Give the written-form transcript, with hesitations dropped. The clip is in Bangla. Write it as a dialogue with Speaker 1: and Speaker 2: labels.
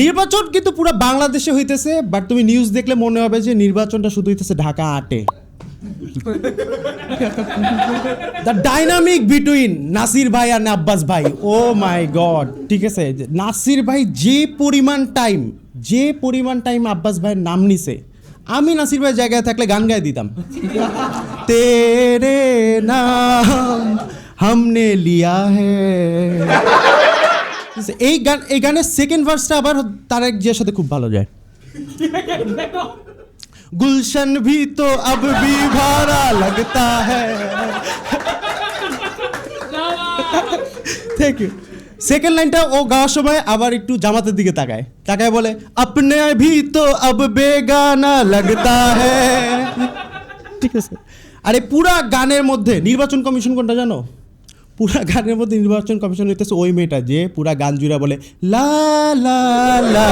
Speaker 1: নির্বাচন কিন্তু পুরো বাংলাদেশে হইতেছে, বাট তুমি নিউজ দেখলে মনে হবে যে নির্বাচনটা শুধু হইতেছে ঢাকা 8-এ। দ্য ডাইনামিক বিটুইন নাসির ভাই আর আব্বাস ভাই, ও মাই গড। ঠিক আছে, নাসির ভাই যে পরিমাণ টাইম আব্বাস ভাইয়ের নাম নিছে, আমি নাসির ভাই জায়গায় থাকলে গান গায়ে দিতাম। তেরে নাম হামনে লিয়া হে। এই গানের সেকেন্ড ভার্সটা আবার তারেক জিয়ার সাথে খুব ভালো যায়। গুলশন ভি তো আব ভি ভারা লাগতা হ্যায়। Thank you. সেকেন্ড লাইনটা ও গাওয়ার সময় আবার একটু জামাতের দিকে তাকায় বলে আপনে ভি তো আব বেগানা লাগতা হ্যায়। ঠিক আছে। আরে পুরা গানের মধ্যে নির্বাচন কমিশন কোনটা জানো? পুরা গানের মধ্যে নির্বাচন কমিশন হইতেছে ওই মেয়েটা যে পুরা গান জুড়ে বলে লা লা লা